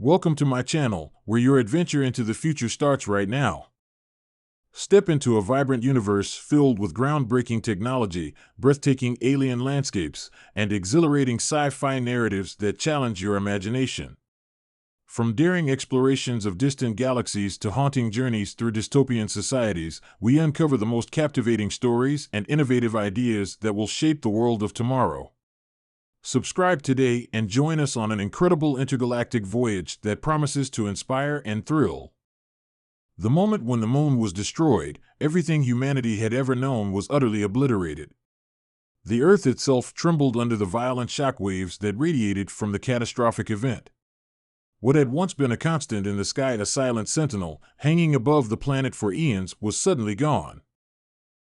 Welcome to my channel, where your adventure into the future starts right now. Step into a vibrant universe filled with groundbreaking technology, breathtaking alien landscapes, and exhilarating sci-fi narratives that challenge your imagination. From daring explorations of distant galaxies to haunting journeys through dystopian societies, we uncover the most captivating stories and innovative ideas that will shape the world of tomorrow. Subscribe today and join us on an incredible intergalactic voyage that promises to inspire and thrill. The moment when the moon was destroyed, everything humanity had ever known was utterly obliterated. The Earth itself trembled under the violent shockwaves that radiated from the catastrophic event. What had once been a constant in the sky, a silent sentinel, hanging above the planet for eons, was suddenly gone.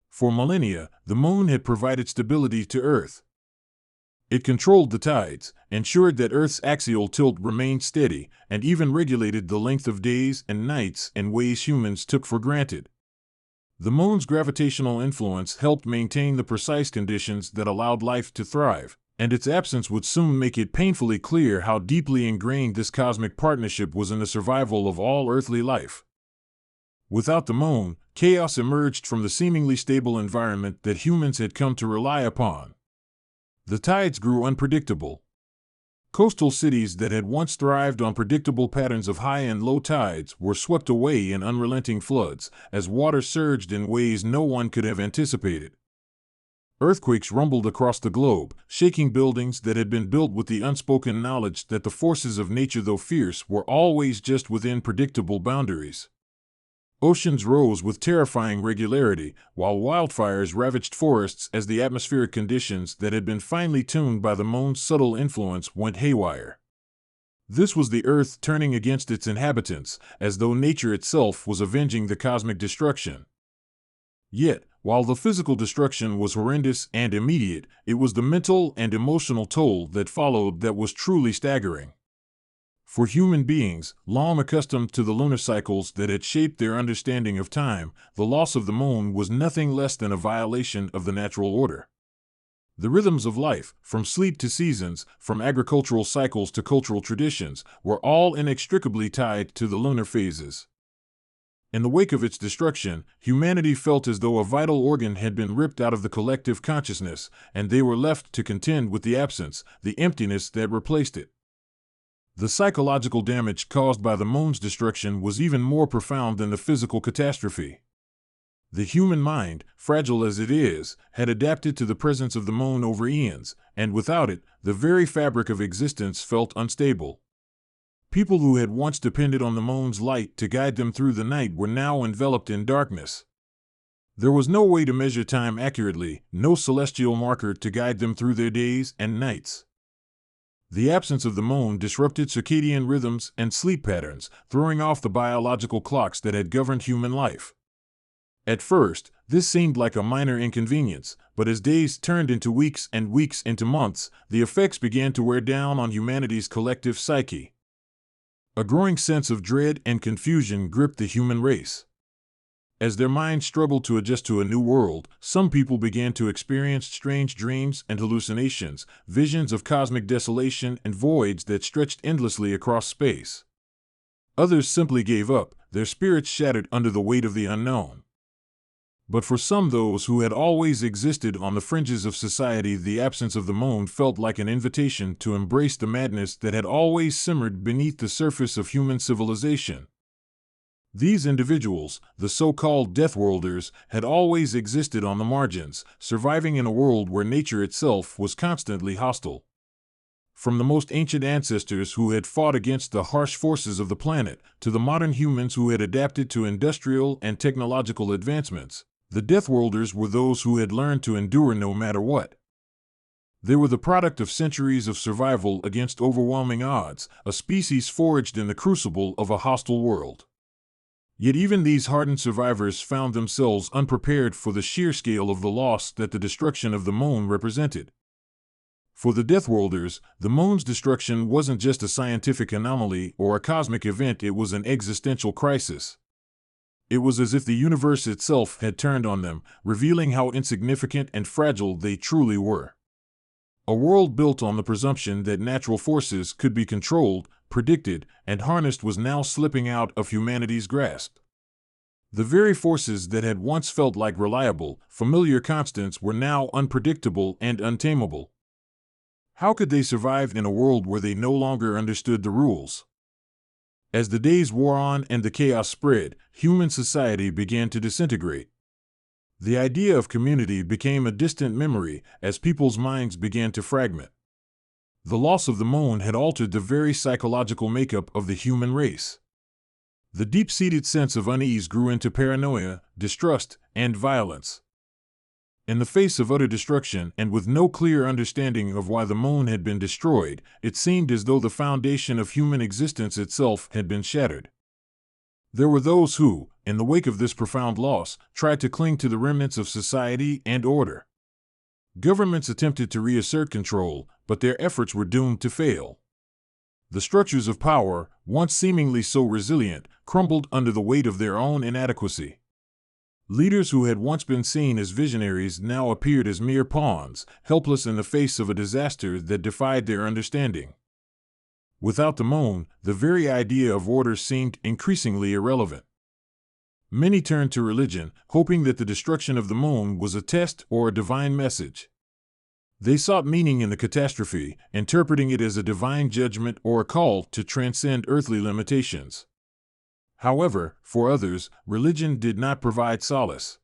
For millennia, the moon had provided stability to Earth. It controlled the tides, ensured that Earth's axial tilt remained steady, and even regulated the length of days and nights in ways humans took for granted. The moon's gravitational influence helped maintain the precise conditions that allowed life to thrive, and its absence would soon make it painfully clear how deeply ingrained this cosmic partnership was in the survival of all earthly life. Without the moon, chaos emerged from the seemingly stable environment that humans had come to rely upon. The tides grew unpredictable. Coastal cities that had once thrived on predictable patterns of high and low tides were swept away in unrelenting floods, as water surged in ways no one could have anticipated. Earthquakes rumbled across the globe, shaking buildings that had been built with the unspoken knowledge that the forces of nature, though fierce, were always just within predictable boundaries. Oceans rose with terrifying regularity, while wildfires ravaged forests as the atmospheric conditions that had been finely tuned by the moon's subtle influence went haywire. This was the Earth turning against its inhabitants, as though nature itself was avenging the cosmic destruction. Yet, while the physical destruction was horrendous and immediate, it was the mental and emotional toll that followed that was truly staggering. For human beings, long accustomed to the lunar cycles that had shaped their understanding of time, the loss of the moon was nothing less than a violation of the natural order. The rhythms of life, from sleep to seasons, from agricultural cycles to cultural traditions, were all inextricably tied to the lunar phases. In the wake of its destruction, humanity felt as though a vital organ had been ripped out of the collective consciousness, and they were left to contend with the absence, the emptiness that replaced it. The psychological damage caused by the moon's destruction was even more profound than the physical catastrophe. The human mind, fragile as it is, had adapted to the presence of the moon over eons, and without it, the very fabric of existence felt unstable. People who had once depended on the moon's light to guide them through the night were now enveloped in darkness. There was no way to measure time accurately, no celestial marker to guide them through their days and nights. The absence of the moon disrupted circadian rhythms and sleep patterns, throwing off the biological clocks that had governed human life. At first, this seemed like a minor inconvenience, but as days turned into weeks and weeks into months, the effects began to wear down on humanity's collective psyche. A growing sense of dread and confusion gripped the human race. As their minds struggled to adjust to a new world, some people began to experience strange dreams and hallucinations, visions of cosmic desolation and voids that stretched endlessly across space. Others simply gave up, their spirits shattered under the weight of the unknown. But for some, those who had always existed on the fringes of society, the absence of the moon felt like an invitation to embrace the madness that had always simmered beneath the surface of human civilization. These individuals, the so-called Deathworlders, had always existed on the margins, surviving in a world where nature itself was constantly hostile. From the most ancient ancestors who had fought against the harsh forces of the planet, to the modern humans who had adapted to industrial and technological advancements, the Deathworlders were those who had learned to endure no matter what. They were the product of centuries of survival against overwhelming odds, a species forged in the crucible of a hostile world. Yet even these hardened survivors found themselves unprepared for the sheer scale of the loss that the destruction of the moon represented. For the Deathworlders, the moon's destruction wasn't just a scientific anomaly or a cosmic event, it was an existential crisis. It was as if the universe itself had turned on them, revealing how insignificant and fragile they truly were. A world built on the presumption that natural forces could be controlled, predicted, and harnessed was now slipping out of humanity's grasp. The very forces that had once felt like reliable, familiar constants were now unpredictable and untamable. How could they survive in a world where they no longer understood the rules? As the days wore on and the chaos spread, human society began to disintegrate. The idea of community became a distant memory as people's minds began to fragment. The loss of the moon had altered the very psychological makeup of the human race. The deep-seated sense of unease grew into paranoia, distrust, and violence. In the face of utter destruction and with no clear understanding of why the moon had been destroyed, it seemed as though the foundation of human existence itself had been shattered. There were those who, in the wake of this profound loss, tried to cling to the remnants of society and order. Governments attempted to reassert control, but their efforts were doomed to fail. The structures of power, once seemingly so resilient, crumbled under the weight of their own inadequacy. Leaders who had once been seen as visionaries now appeared as mere pawns, helpless in the face of a disaster that defied their understanding. Without the moon, the very idea of order seemed increasingly irrelevant. Many turned to religion, hoping that the destruction of the moon was a test or a divine message. They sought meaning in the catastrophe, interpreting it as a divine judgment or a call to transcend earthly limitations. However, for others, religion did not provide solace.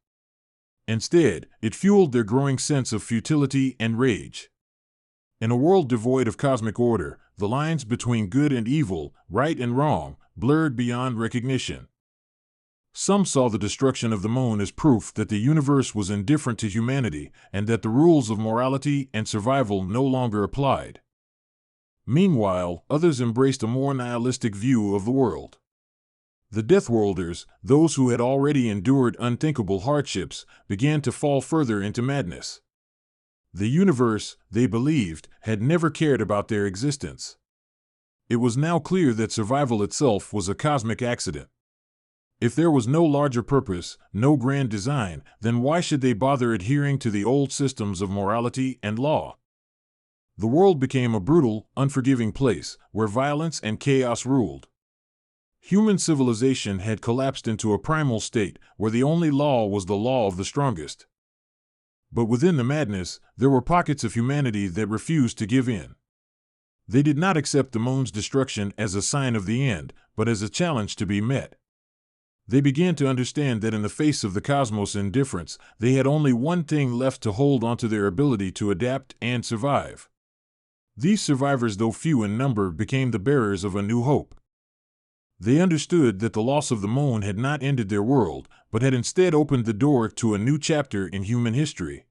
Instead, it fueled their growing sense of futility and rage. In a world devoid of cosmic order, the lines between good and evil, right and wrong, blurred beyond recognition. Some saw the destruction of the moon as proof that the universe was indifferent to humanity and that the rules of morality and survival no longer applied. Meanwhile, others embraced a more nihilistic view of the world. The Deathworlders, those who had already endured unthinkable hardships, began to fall further into madness. The universe, they believed, had never cared about their existence. It was now clear that survival itself was a cosmic accident. If there was no larger purpose, no grand design, then why should they bother adhering to the old systems of morality and law? The world became a brutal, unforgiving place, where violence and chaos ruled. Human civilization had collapsed into a primal state, where the only law was the law of the strongest. But within the madness, there were pockets of humanity that refused to give in. They did not accept the moon's destruction as a sign of the end, but as a challenge to be met. They began to understand that in the face of the cosmos' indifference, they had only one thing left to hold onto their ability to adapt and survive. These survivors, though few in number, became the bearers of a new hope. They understood that the loss of the moon had not ended their world, but had instead opened the door to a new chapter in human history.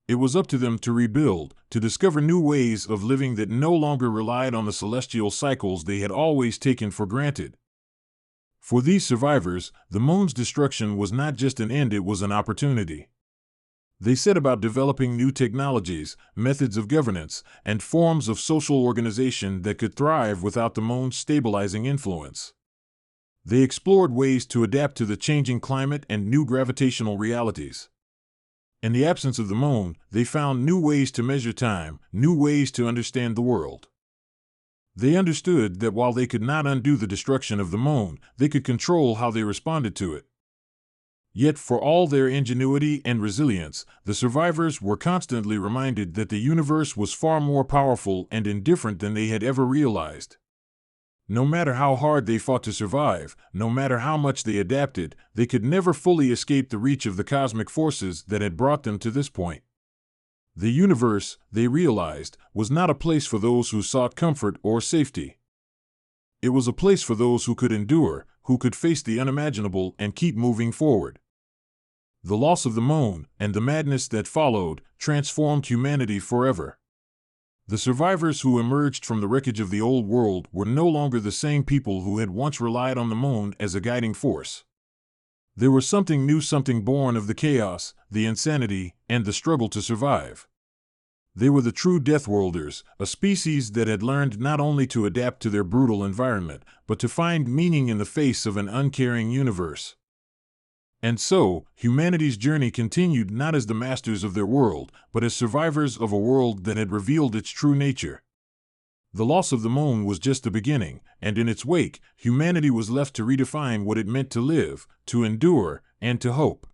It was up to them to rebuild, to discover new ways of living that no longer relied on the celestial cycles they had always taken for granted. For these survivors, the moon's destruction was not just an end, it was an opportunity. They set about developing new technologies, methods of governance, and forms of social organization that could thrive without the moon's stabilizing influence. They explored ways to adapt to the changing climate and new gravitational realities. In the absence of the moon, they found new ways to measure time, new ways to understand the world. They understood that while they could not undo the destruction of the moon, they could control how they responded to it. Yet for all their ingenuity and resilience, the survivors were constantly reminded that the universe was far more powerful and indifferent than they had ever realized. No matter how hard they fought to survive, no matter how much they adapted, they could never fully escape the reach of the cosmic forces that had brought them to this point. The universe, they realized, was not a place for those who sought comfort or safety. It was a place for those who could endure, who could face the unimaginable and keep moving forward. The loss of the moon, and the madness that followed, transformed humanity forever. The survivors who emerged from the wreckage of the old world were no longer the same people who had once relied on the moon as a guiding force. There was something new, something born of the chaos, the insanity, and the struggle to survive. They were the true Deathworlders, a species that had learned not only to adapt to their brutal environment, but to find meaning in the face of an uncaring universe. And so, humanity's journey continued not as the masters of their world, but as survivors of a world that had revealed its true nature. The loss of the moon was just the beginning, and in its wake, humanity was left to redefine what it meant to live, to endure, and to hope.